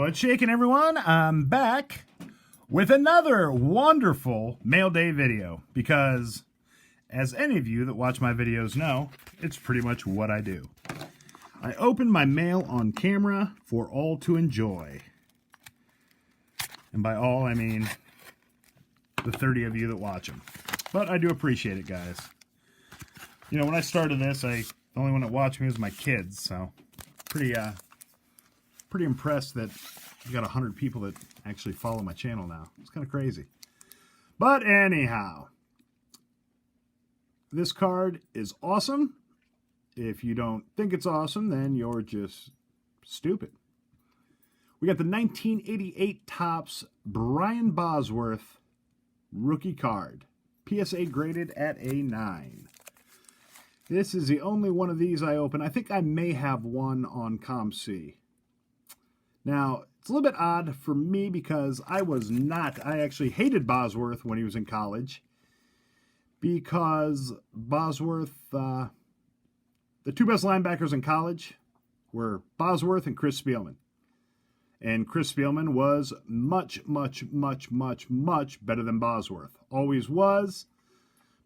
What's shaking, everyone? I'm back with another wonderful mail day video because, as any of you that watch my videos know, it's pretty much what I do. I open my mail on camera for all to enjoy. And by all, I mean the 30 of you that watch them. But I do appreciate it, guys. You know, when I started this, the only one that watched me was my kids, so pretty impressed that I got 100 people that actually follow my channel now. It's kind of crazy. But anyhow, this card is awesome. If you don't think it's awesome, then you're just stupid. We got the 1988 Topps Brian Bosworth rookie card. PSA graded at a 9. This is the only one of these I open. I think I may have one on ComC. Now, it's a little bit odd for me because I actually hated Bosworth when he was in college. Because Bosworth, the two best linebackers in college were Bosworth and Chris Spielman. And Chris Spielman was much, much, much, much, much better than Bosworth. Always was.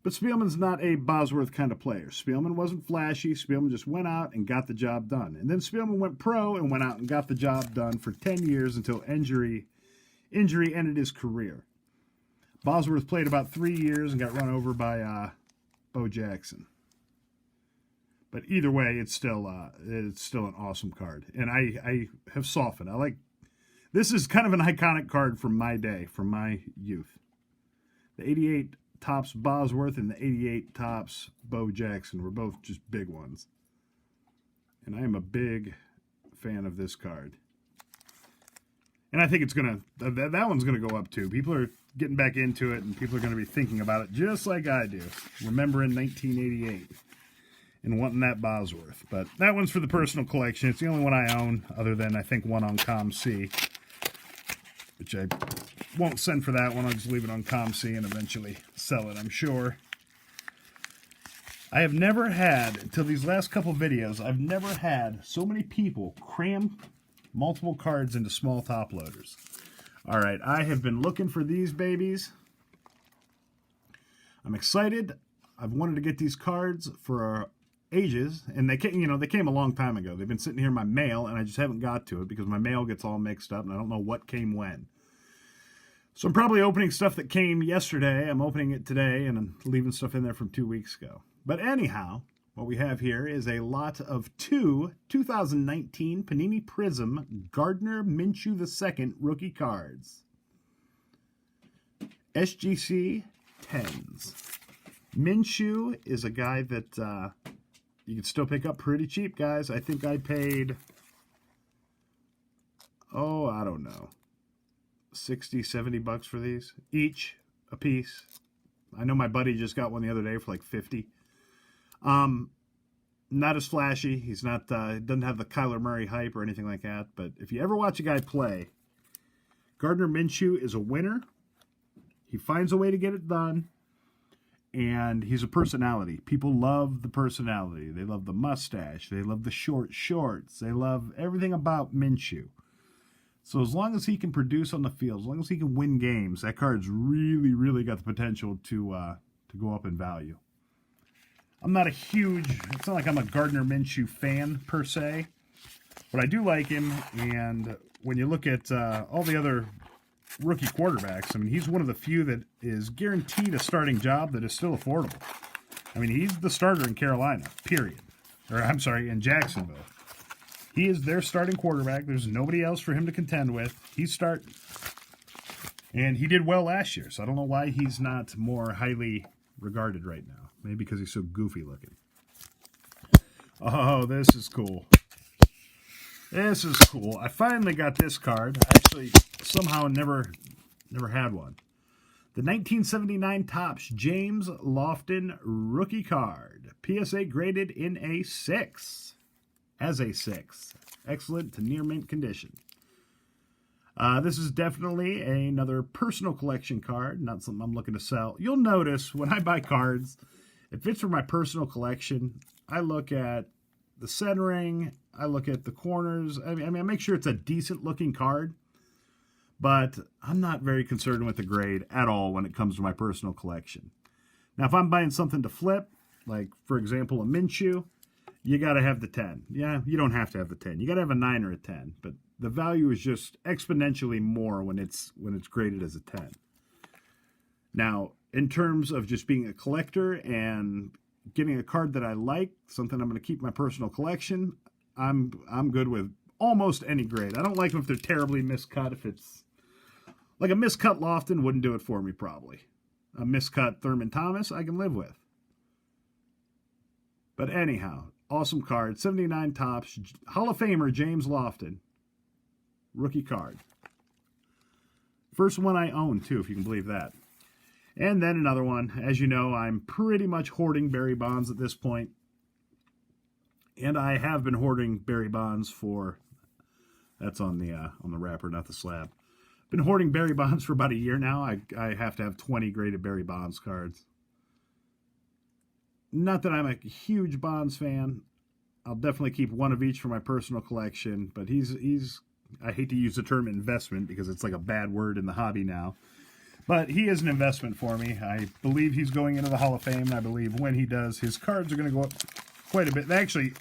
But Spielman's not a Bosworth kind of player. Spielman wasn't flashy. Spielman just went out and got the job done. And then Spielman went pro and went out and got the job done for 10 years until injury ended his career. Bosworth played about 3 years and got run over by Bo Jackson. But either way, it's still an awesome card. And I have softened. This is kind of an iconic card from my day, from my youth. The 88 Topps Bosworth and the 88 Topps Bo Jackson were both just big ones. And I am a big fan of this card. And I think it's that one's gonna go up too. People are getting back into it, and people are gonna be thinking about it just like I do, remembering 1988 and wanting that Bosworth. But that one's for the personal collection. It's the only one I own, other than I think one on ComC, which I won't send for that one. I'll just leave it on ComC and eventually sell it, I'm sure. I have never had, until these last couple videos, I've never had so many people cram multiple cards into small top loaders. All right, I have been looking for these babies. I'm excited. I've wanted to get these cards for ages, and they came a long time ago. They've been sitting here in my mail, and I just haven't got to it because my mail gets all mixed up, and I don't know what came when. So I'm probably opening stuff that came yesterday. I'm opening it today, and I'm leaving stuff in there from 2 weeks ago. But anyhow, what we have here is a lot of two 2019 Panini Prism Gardner Minshew II rookie cards. SGC 10s. Minshew is a guy that you can still pick up pretty cheap, guys. I think I paid, I don't know, 60, 70 bucks for these each a piece. I know my buddy just got one the other day for like 50. Not as flashy. He's not doesn't have the Kyler Murray hype or anything like that, but if you ever watch a guy play, Gardner Minshew is a winner. He finds a way to get it done, and he's a personality. People love the personality. They love the mustache. They love the short shorts. They love everything about Minshew. So as long as he can produce on the field, as long as he can win games, that card's really, really got the potential to go up in value. I'm not it's not like I'm a Gardner Minshew fan per se, but I do like him. And when you look at all the other rookie quarterbacks, I mean, he's one of the few that is guaranteed a starting job that is still affordable. I mean, he's the starter in Carolina, period. Or I'm sorry, in Jacksonville. He is their starting quarterback. There's nobody else for him to contend with. He's starting. And he did well last year, so I don't know why he's not more highly regarded right now. Maybe because he's so goofy looking. Oh, this is cool. This is cool. I finally got this card. I actually somehow never had one. The 1979 Topps James Lofton rookie card. PSA graded in a 6. As a 6. Excellent to near mint condition. This is definitely another personal collection card, not something I'm looking to sell. You'll notice when I buy cards, if it's for my personal collection, I look at the centering. I look at the corners. I mean, I make sure it's a decent looking card. But I'm not very concerned with the grade at all when it comes to my personal collection. Now, if I'm buying something to flip, like, for example, a Minshew, you got to have the 10. Yeah, you don't have to have the 10. You got to have a 9 or a 10. But the value is just exponentially more when it's graded as a 10. Now, in terms of just being a collector and getting a card that I like, something I'm going to keep in my personal collection, I'm good with almost any grade. I don't like them if they're terribly miscut. If it's like a miscut Lofton, wouldn't do it for me probably. A miscut Thurman Thomas, I can live with. But anyhow, awesome card. 79 tops. Hall of Famer James Lofton. Rookie card. First one I own, too, if you can believe that. And then another one. As you know, I'm pretty much hoarding Barry Bonds at this point. And I have been hoarding Barry Bonds for... That's on the wrapper, not the slab. Been hoarding Barry Bonds for about a year now. I have to have 20 graded Barry Bonds cards. Not that I'm a huge Bonds fan. I'll definitely keep one of each for my personal collection. But he's I hate to use the term investment because it's like a bad word in the hobby now. But he is an investment for me. I believe he's going into the Hall of Fame. And I believe when he does, his cards are going to go up quite a bit. Actually,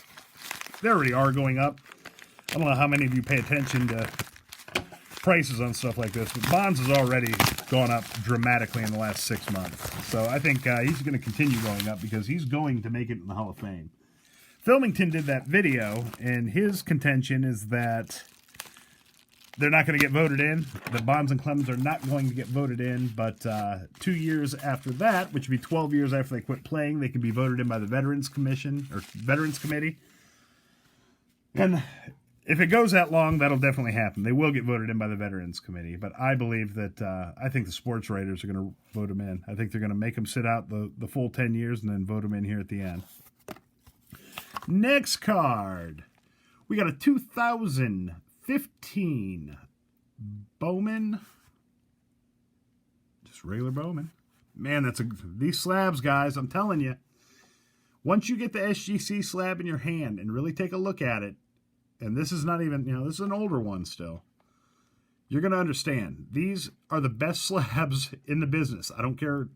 they already are going up. I don't know how many of you pay attention to prices on stuff like this, but Bonds has already gone up dramatically in the last 6 months. So I think he's going to continue going up because he's going to make it in the Hall of Fame. Filmington did that video, and his contention is that they're not going to get voted in. The Bonds and Clemens are not going to get voted in, but 2 years after that, which would be 12 years after they quit playing, they can be voted in by the Veterans Commission or Veterans Committee. And if it goes that long, that'll definitely happen. They will get voted in by the Veterans Committee, but I believe that I think the sports writers are going to vote them in. I think they're going to make them sit out the full 10 years and then vote them in here at the end. Next card. We got a 2015 Bowman. Just regular Bowman. Man, these slabs, guys, I'm telling you. Once you get the SGC slab in your hand and really take a look at it, and this is not even, this is an older one still, you're going to understand. These are the best slabs in the business. I don't care,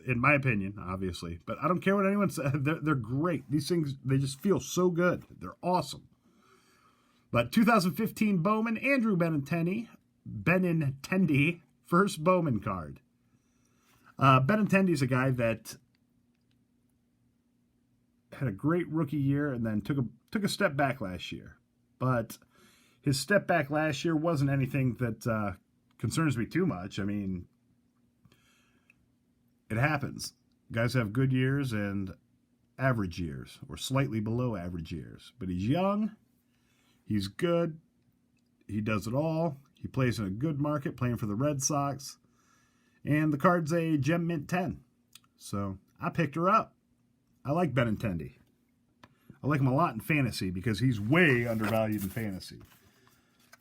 in my opinion, obviously, but I don't care what anyone says. They're great. These things, they just feel so good. They're awesome. But 2015 Bowman, Andrew Benintendi, first Bowman card. Benintendi is a guy that had a great rookie year and then took a step back last year. But his step back last year wasn't anything that concerns me too much. I mean, it happens. Guys have good years and average years, or slightly below average years. But he's young. He's good. He does it all. He plays in a good market, playing for the Red Sox. And the card's a Gem Mint 10. So I picked her up. I like Benintendi. I like him a lot in fantasy because he's way undervalued in fantasy.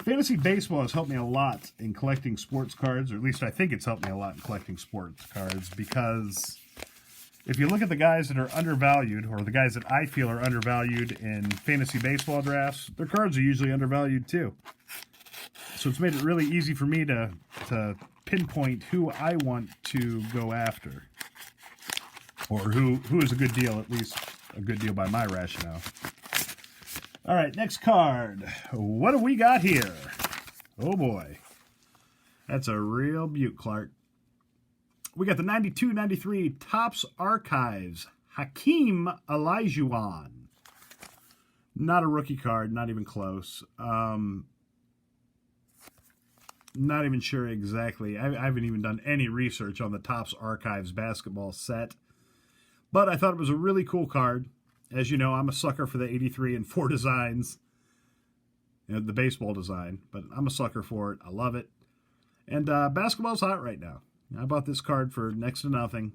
Fantasy baseball has helped me a lot in collecting sports cards, or at least I think it's helped me a lot in collecting sports cards, because if you look at the guys that are undervalued, or the guys that I feel are undervalued in fantasy baseball drafts, their cards are usually undervalued too. So it's made it really easy for me to pinpoint who I want to go after, or who is a good deal, at least a good deal by my rationale. All right, next card. What do we got here? Oh boy. That's a real beaut, Clark. We got the 92-93 Topps Archives Hakeem Olajuwon. Not a rookie card, not even close. Not even sure exactly. I haven't even done any research on the Topps Archives basketball set. But I thought it was a really cool card. As you know, I'm a sucker for the 83 and 4 designs. The baseball design. But I'm a sucker for it. I love it. And basketball's hot right now. I bought this card for next to nothing.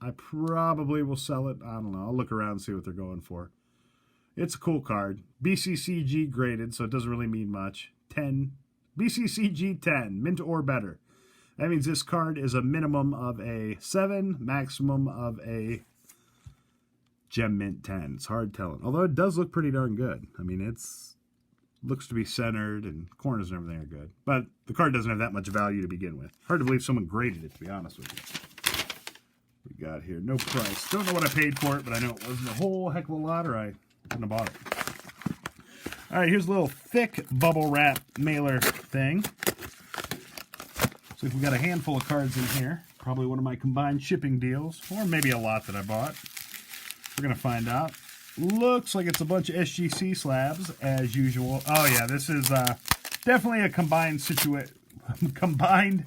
I probably will sell it. I don't know. I'll look around and see what they're going for. It's a cool card. BCCG graded, so it doesn't really mean much. 10. BCCG 10. Mint or better. That means this card is a minimum of a 7, maximum of a Gem Mint 10. It's hard telling. Although it does look pretty darn good. I mean, it's looks to be centered and corners and everything are good. But the card doesn't have that much value to begin with. Hard to believe someone graded it, to be honest with you. We got here, no price. Don't know what I paid for it, but I know it wasn't a whole heck of a lot or I wouldn't have bought it. All right, here's a little thick bubble wrap mailer thing. So if we got a handful of cards in here, probably one of my combined shipping deals, or maybe a lot that I bought. We're going to find out. Looks like it's a bunch of SGC slabs, as usual. Oh, yeah, this is definitely a combined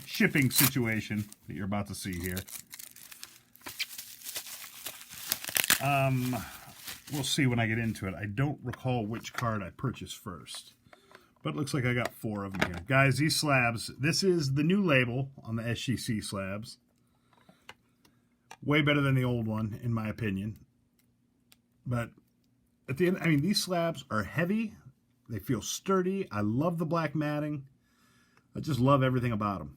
shipping situation that you're about to see here. We'll see when I get into it. I don't recall which card I purchased first. But it looks like I got 4 of them here. Guys, these slabs, this is the new label on the SGC slabs. Way better than the old one, in my opinion. But at the end, I mean, these slabs are heavy. They feel sturdy. I love the black matting. I just love everything about them.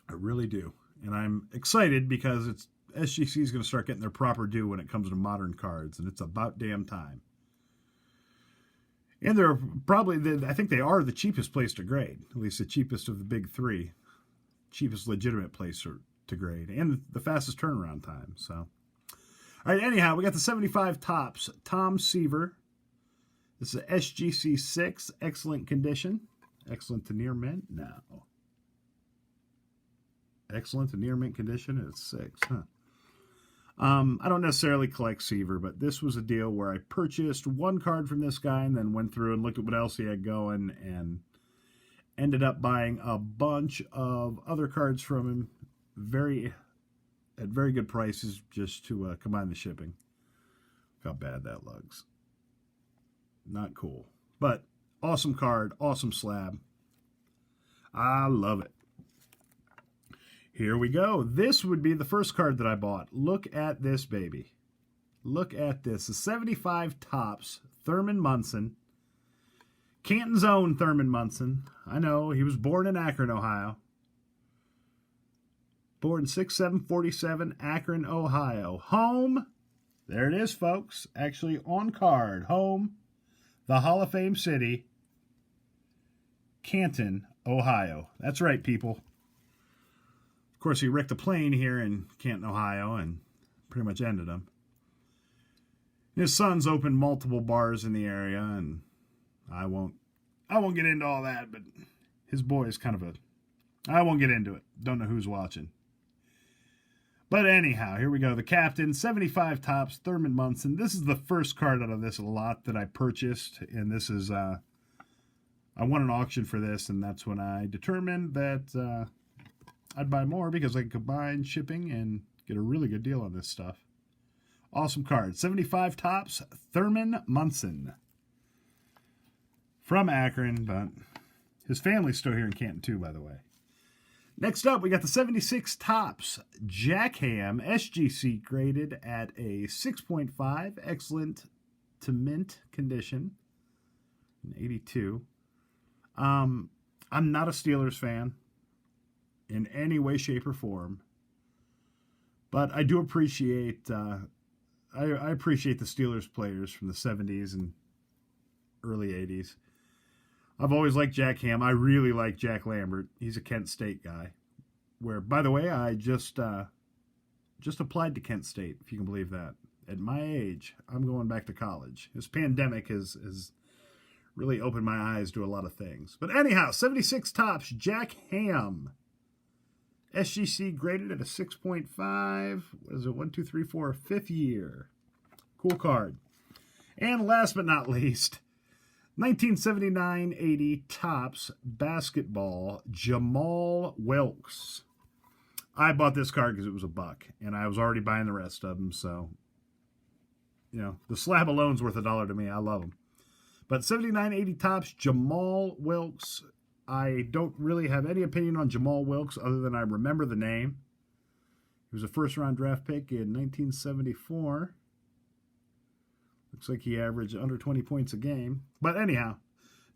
I really do. And I'm excited because SGC is going to start getting their proper due when it comes to modern cards. And it's about damn time. And they're probably, I think they are the cheapest place to grade. At least the cheapest of the big 3. Cheapest legitimate place to grade. And the fastest turnaround time. So, all right, anyhow, we got the 75 Topps Tom Seaver. This is a SGC 6. Excellent condition. Excellent to near mint? No. Excellent to near mint condition is 6, huh? I don't necessarily collect Seaver, but this was a deal where I purchased one card from this guy and then went through and looked at what else he had going and ended up buying a bunch of other cards from him at very good prices just to combine the shipping. Look how bad that looks. Not cool. But awesome card, awesome slab. I love it. Here we go. This would be the first card that I bought. Look at this, baby. Look at this. The 75 Topps Thurman Munson. Canton's own Thurman Munson. I know, he was born in Akron, Ohio. Born 6/7/47, Akron, Ohio. Home, there it is, folks. Actually on card. Home, the Hall of Fame city, Canton, Ohio. That's right, people. Of course, he wrecked a plane here in Canton, Ohio, and pretty much ended him. His son's opened multiple bars in the area, and I won't get into all that, but his boy is kind of I won't get into it. Don't know who's watching. But anyhow, here we go. The captain, 75 Topps, Thurman Munson. This is the first card out of this lot that I purchased, and this is, I won an auction for this, and that's when I determined that I'd buy more because I could combine shipping and get a really good deal on this stuff. Awesome card. 75 Topps, Thurman Munson. From Akron, but his family's still here in Canton too, by the way. Next up, we got the 76 Topps, Jack Ham, SGC graded at a 6.5. Excellent to mint condition. An 82. I'm not a Steelers fan in any way, shape, or form. But I do appreciate, I appreciate the Steelers players from the 70s and early 80s. I've always liked Jack Ham. I really like Jack Lambert. He's a Kent State guy. Where, by the way, I just applied to Kent State, if you can believe that. At my age, I'm going back to college. This pandemic has really opened my eyes to a lot of things. But anyhow, 76 Topps, Jack Ham. SGC graded at a 6.5. What is it? 1, 2, 3, 4, 5th year. Cool card. And last but not least, 1979-80 Topps basketball, Jamal Wilkes. I bought this card because it was $1, and I was already buying the rest of them, so, you know, the slab alone's worth $1 to me. I love them. But 79-80 Topps, Jamal Wilkes. I don't really have any opinion on Jamal Wilkes other than I remember the name. He was a first-round draft pick in 1974. Looks like he averaged under 20 points a game. But anyhow,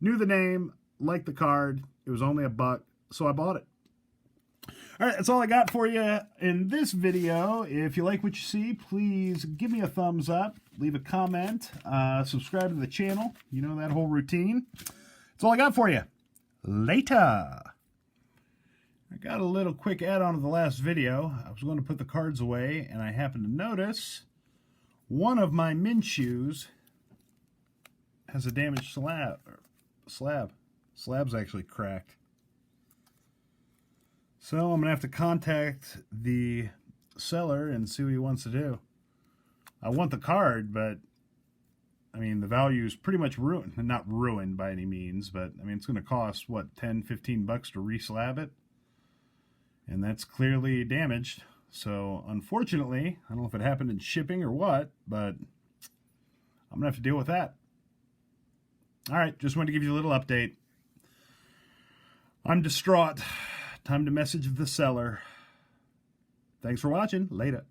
knew the name, liked the card. It was only $1, so I bought it. All right, that's all I got for you in this video. If you like what you see, please give me a thumbs up, leave a comment, subscribe to the channel. You know that whole routine. That's all I got for you. Later. I got a little quick add-on to the last video. I was going to put the cards away, and I happened to notice one of my Minshews has a damaged slab. Slab's actually cracked. So I'm going to have to contact the seller and see what he wants to do. I want the card, but I mean, the value is pretty much ruined. Not ruined by any means, but I mean, it's going to cost, what, 10, 15 bucks to re-slab it? And that's clearly damaged. So unfortunately, I don't know if it happened in shipping or what, but I'm going to have to deal with that. All right, just wanted to give you a little update. I'm distraught. Time to message the seller. Thanks for watching. Later.